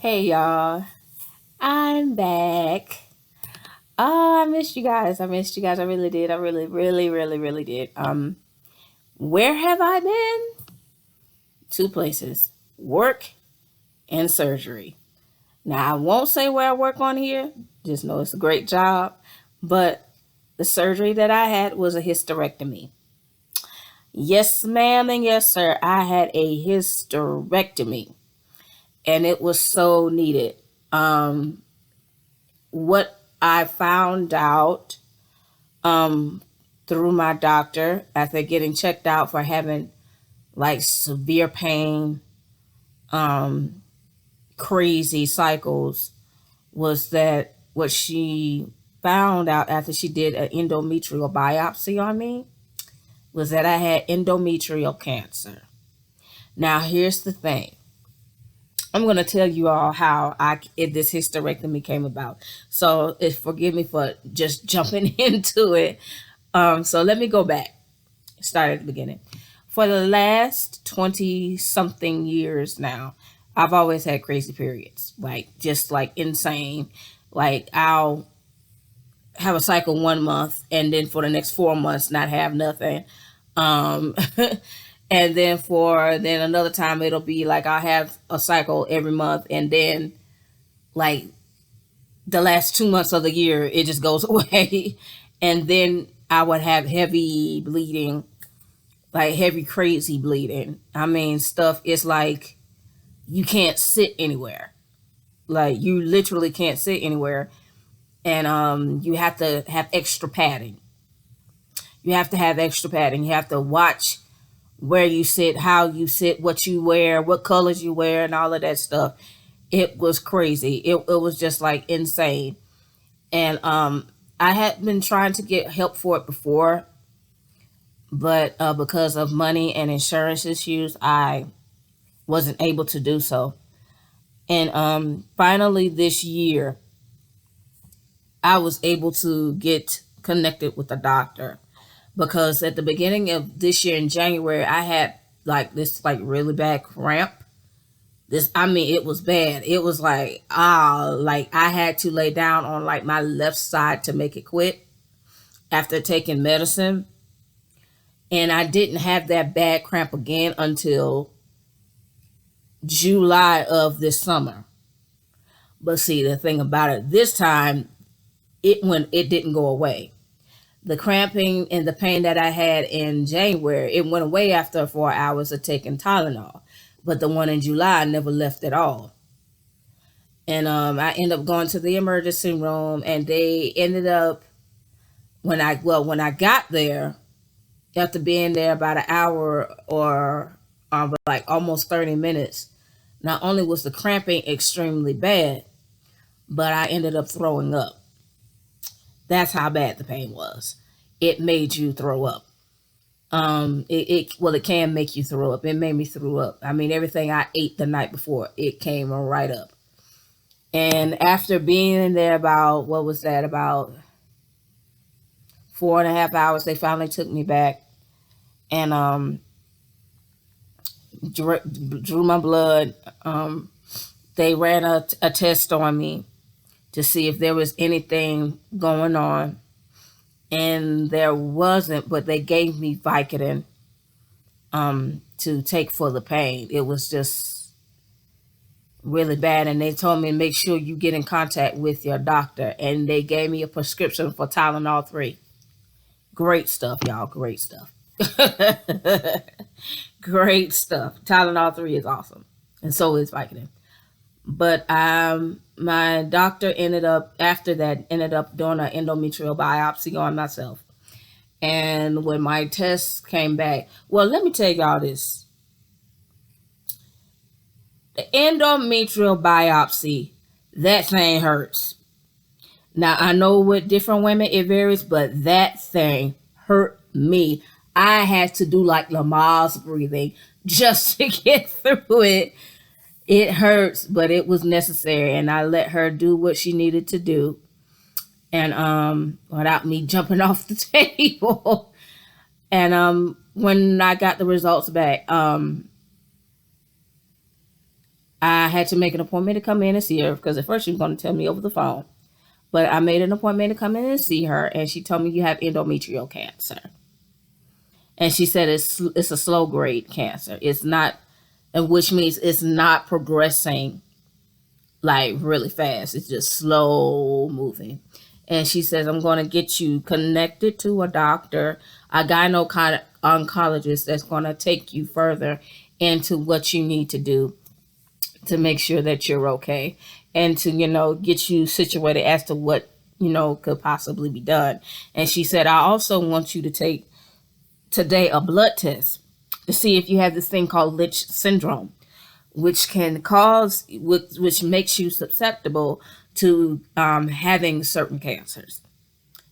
Hey y'all, I'm back. Oh, I missed you guys. I missed you guys. I really did. I really, really, really, really did. Where have I been? Two places: work and surgery. Now I won't say where I work on here. Just know it's a great job. But the surgery that I had was a hysterectomy. Yes, ma'am, and yes, sir. I had a hysterectomy, and it was so needed. Um, what I found out um, through my doctor after getting checked out for having like severe pain, um, crazy cycles, was that what she found out after she did an endometrial biopsy on me was that I had endometrial cancer. Now, here's the thing. I'm going to tell you all how this hysterectomy came about. So, forgive me for just jumping into it. So let me go back. Start at the beginning. For the last 20 something years now, I've always had crazy periods, like just like insane. Like I'll have a cycle 1 month and then for the next 4 months not have nothing. Um, and then another time it'll be like I'll have a cycle every month and then like the last 2 months of the year it just goes away. And then I would have heavy bleeding, like heavy crazy bleeding. I mean, stuff is like you can't sit anywhere. Like you literally can't sit anywhere, and you have to have extra padding. You have to have extra padding. You have to watch where you sit, how you sit, what you wear, what colors you wear, and all of that stuff. It was crazy. It was just like insane. And I had been trying to get help for it before, but because of money and insurance issues, I wasn't able to do so. And finally, this year, I was able to get connected with a doctor because at the beginning of this year in January, I had like this like really bad cramp. I mean, it was bad. It was like I had to lay down on like my left side to make it quit after taking medicine. And I didn't have that bad cramp again until July of this summer. But see, the thing about it, this time it didn't go away. The cramping and the pain that I had in January, it went away after 4 hours of taking Tylenol. But the one in July never left at all. And I ended up going to the emergency room, and they ended up when I got there after being there about an hour or like almost 30 minutes. Not only was the cramping extremely bad, but I ended up throwing up. That's how bad the pain was. It made you throw up. It can make you throw up. It made me throw up. I mean, everything I ate the night before, it came right up. And after being in there about what was that, about 4.5 hours, they finally took me back and drew my blood. They ran a test on me to see if there was anything going on, and there wasn't. But they gave me Vicodin to take for the pain. It was just really bad, and they told me to make sure you get in contact with your doctor, and they gave me a prescription for Tylenol 3. Great stuff, y'all. Great stuff. Great stuff. Tylenol 3 is awesome, and so is Vicodin. But my doctor ended up doing an endometrial biopsy on myself. And when my tests came back, well, let me tell y'all this. The endometrial biopsy, that thing hurts. Now, I know with different women it varies, but that thing hurt me. I had to do like Lamar's breathing just to get through it. It hurts, but it was necessary, and I let her do what she needed to do, and without me jumping off the table. And when I got the results back, I had to make an appointment to come in and see her because at first she was going to tell me over the phone. But I made an appointment to come in and see her, and she told me you have endometrial cancer. And she said it's a slow grade cancer. It's not, and which means it's not progressing like really fast. It's just slow moving. And she says, I'm going to get you connected to a doctor, a oncologist that's going to take you further into what you need to do to make sure that you're okay and to, get you situated as to what, could possibly be done. And she said, I also want you to take today a blood test to see if you have this thing called Lynch syndrome, which can cause, which makes you susceptible to having certain cancers.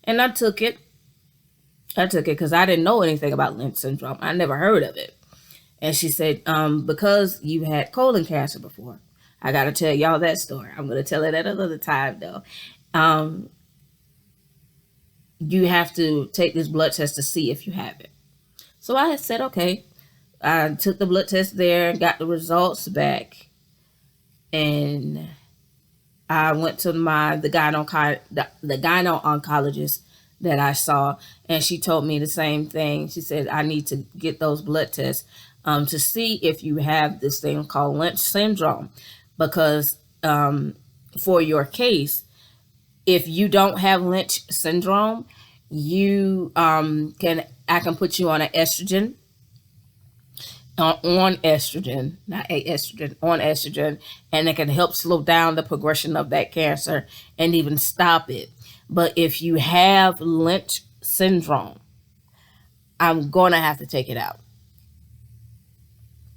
And I took it. Because I didn't know anything about Lynch syndrome. I never heard of it. And she said, because you had colon cancer before. I got to tell y'all that story. I'm going to tell it at another time, though. You have to take this blood test to see if you have it. So I said, okay. I took the blood test there and got the results back. And I went to the gyno oncologist that I saw, and she told me the same thing. She said, I need to get those blood tests to see if you have this thing called Lynch syndrome, because for your case, if you don't have Lynch syndrome, you I can put you on an estrogen, on estrogen, not a estrogen, on estrogen, and it can help slow down the progression of that cancer and even stop it. But if you have Lynch syndrome, I'm going to have to take it out.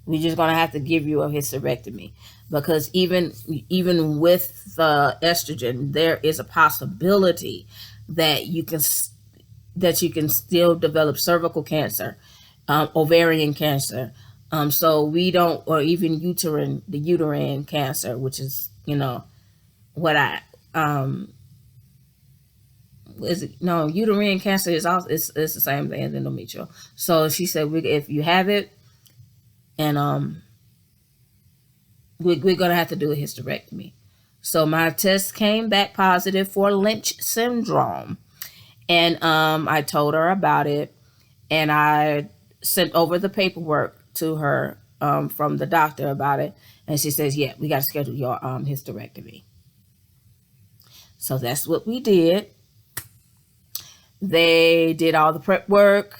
We're just going to have to give you a hysterectomy, because even with the estrogen, there is a possibility that you can still develop cervical cancer, ovarian cancer. So we don't, or even uterine cancer, which is, what I, is it, no, uterine cancer is also, it's the same thing as endometrial. So she said, if you have it, and we're going to have to do a hysterectomy. So my test came back positive for Lynch syndrome. And I told her about it, and I sent over the paperwork to her from the doctor about it. And she says, yeah, we got to schedule your hysterectomy. So that's what we did. They did all the prep work.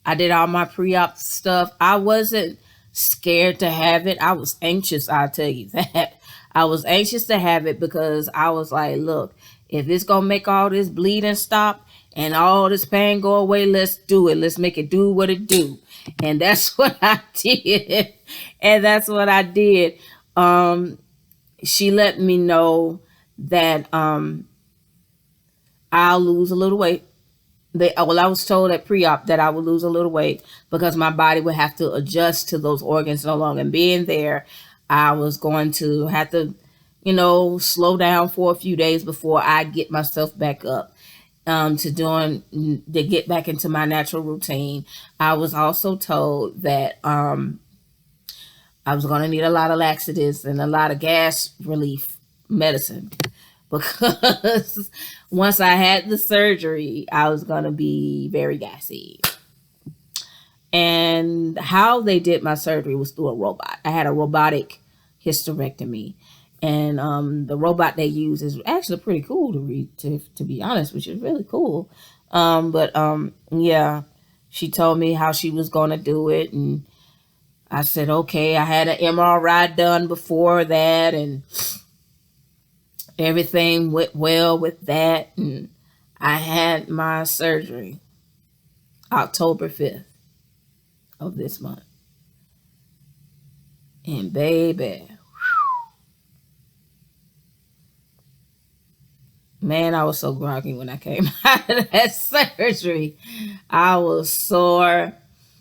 I did all my pre-op stuff. I wasn't scared to have it. I was anxious, I'll tell you that. I was anxious to have it because I was like, look, if it's going to make all this bleeding stop and all this pain go away, let's do it. Let's make it do what it do. And that's what I did. And that's what I did. She let me know that I'll lose a little weight. I was told at pre-op that I would lose a little weight because my body would have to adjust to those organs no longer. And being there, I was going to have to, slow down for a few days before I get myself back up to get back into my natural routine. I was also told that I was going to need a lot of laxatives and a lot of gas relief medicine, because once I had the surgery, I was going to be very gassy. And how they did my surgery was through a robot. I had a robotic hysterectomy. And the robot they use is actually pretty cool to read, to be honest, which is really cool. Yeah, she told me how she was going to do it. And I said, okay, I had an MRI done before that, and everything went well with that, and I had my surgery October 5th of this month. And baby, man, I was so groggy when I came out of that surgery. I was sore,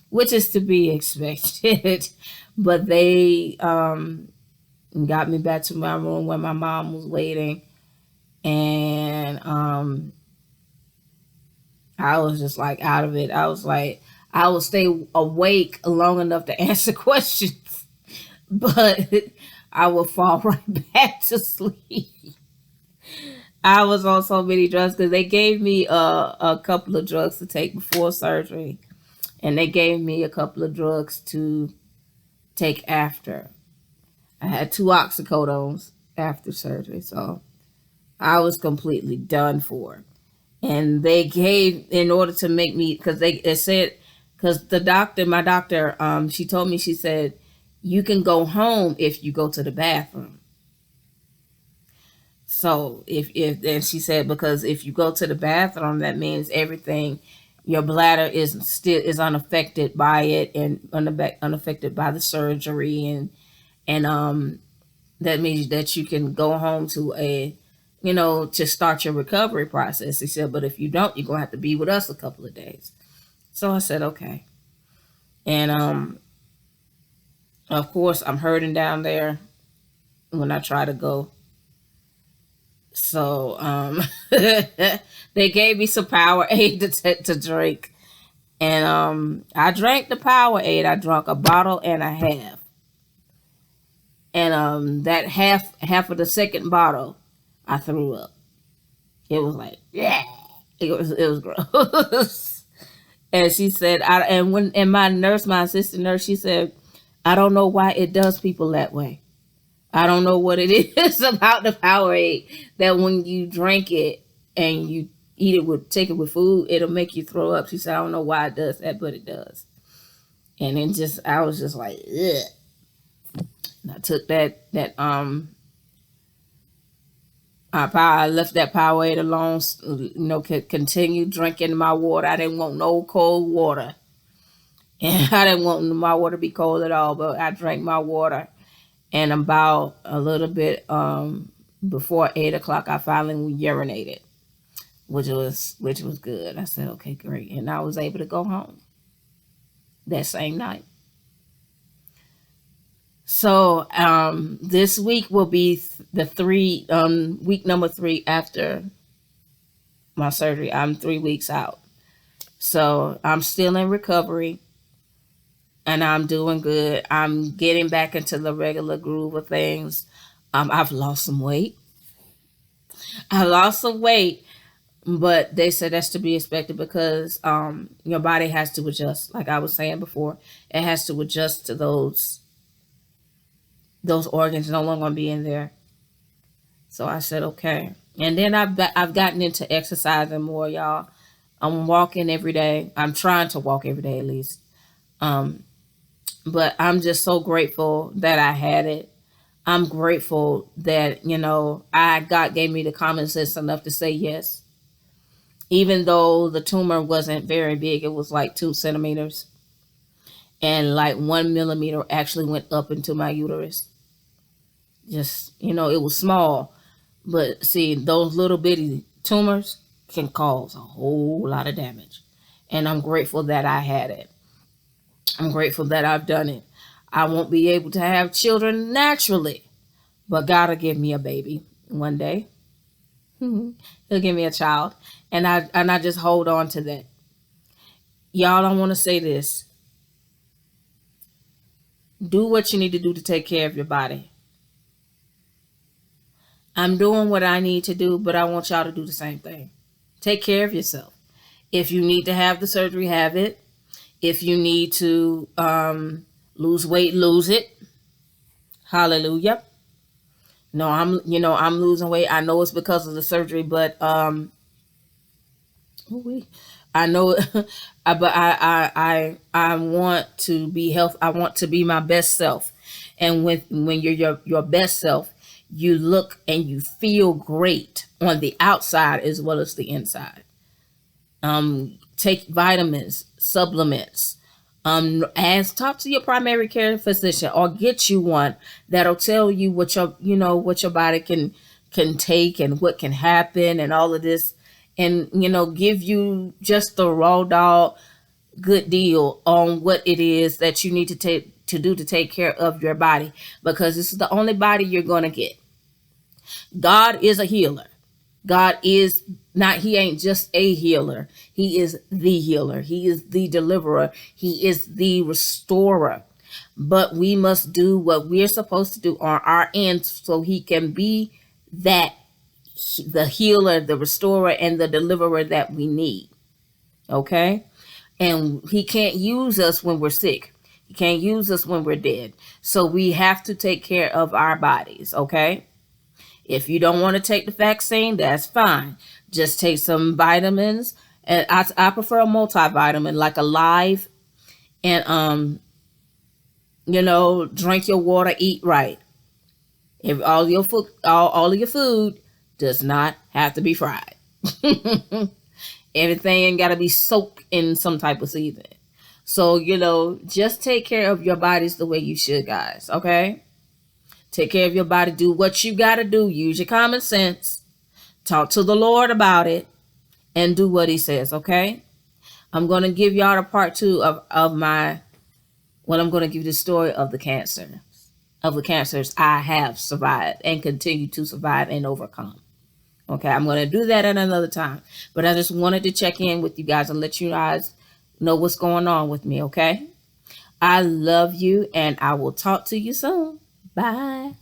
which is to be expected. But they got me back to my room where my mom was waiting, and I was just like out of it. I was like, I will stay awake long enough to answer questions, but I would fall right back to sleep. I was on so many drugs because they gave me a couple of drugs to take before surgery, and they gave me a couple of drugs to take after. I had two oxycodones after surgery, so I was completely done for. And they gave, in order to make me, because they said, because the doctor, my doctor, she told me, she said, you can go home if you go to the bathroom. So if and she said, because if you go to the bathroom, that means everything, your bladder is unaffected by it, and unaffected by the surgery, and that means that you can go home to to start your recovery process. He said, but if you don't, you're gonna have to be with us a couple of days. So I said, okay. And of course I'm hurting down there when I try to go. So they gave me some Powerade to drink. And I drank the Powerade. I drank a bottle and a half. And that half of the second bottle, I threw up. It was like, yeah. It was gross. And she said, and my nurse, my assistant nurse, she said, I don't know why it does people that way. I don't know what it is about the Powerade that when you drink it and you take it with food, it'll make you throw up. She said, I don't know why it does that, but it does. And then I was just like, ugh. And I took I left that Powerade alone, continue drinking my water. I didn't want no cold water. And I didn't want my water to be cold at all, but I drank my water. And about a little bit before 8 o'clock, I finally urinated, which was good. I said, okay, great. And I was able to go home that same night. So this week will be week number 3 after my surgery. I'm 3 weeks out. So I'm still in recovery and I'm doing good. I'm getting back into the regular groove of things. I've lost some weight. I lost some weight, but they said that's to be expected because your body has to adjust. Like I was saying before, it has to adjust to those organs no longer being there. So I said, okay. And then I've gotten into exercising more, y'all. I'm walking every day. I'm trying to walk every day at least. Um, but I'm just so grateful that I had it. I'm grateful that God gave me the common sense enough to say yes, even though the tumor wasn't very big. It was like 2 centimeters, and like 1 millimeter actually went up into my uterus. Just it was small, but see, those little bitty tumors can cause a whole lot of damage. And I'm grateful that I had it. I'm grateful that I've done it. I won't be able to have children naturally, but God will give me a baby one day. He'll give me a child, and I just hold on to that. Y'all, I want to say this: do what you need to do to take care of your body. I'm doing what I need to do, but I want y'all to do the same thing. Take care of yourself. If you need to have the surgery, have it. If you need to lose weight, lose it. Hallelujah. No, I'm losing weight. I know it's because of the surgery, but I know, but I want to be health. I want to be my best self, and when you're your best self, you look and you feel great on the outside as well as the inside. Take vitamins, supplements. And talk to your primary care physician or get you one that'll tell you what your body can take and what can happen and all of this, and give you just the raw dog good deal on what it is that you need to do to take care of your body, because this is the only body you're going to get. God is a healer. God is not, he ain't just a healer. He is the healer. He is the deliverer. He is the restorer. but we must do what we're supposed to do on our end so he can be that the healer, the restorer, and the deliverer that we need. Okay? And he can't use us when we're sick. He can't use us when we're dead. So we have to take care of our bodies. Okay? If you don't want to take the vaccine, that's fine. Just take some vitamins. And I prefer a multivitamin, like Alive. And drink your water, eat right. If all your food, all of your food does not have to be fried. Everything ain't got to be soaked in some type of seasoning. So, just take care of your bodies the way you should, guys. Okay? Take care of your body. Do what you got to do. Use your common sense. Talk to the Lord about it. And do what he says. Okay? I'm going to give y'all a part 2 of my, when I'm going to give you the story of the cancer. Of the cancers I have survived and continue to survive and overcome. Okay, I'm going to do that at another time. But I just wanted to check in with you guys and let you guys know what's going on with me, okay? I love you, and I will talk to you soon. Bye.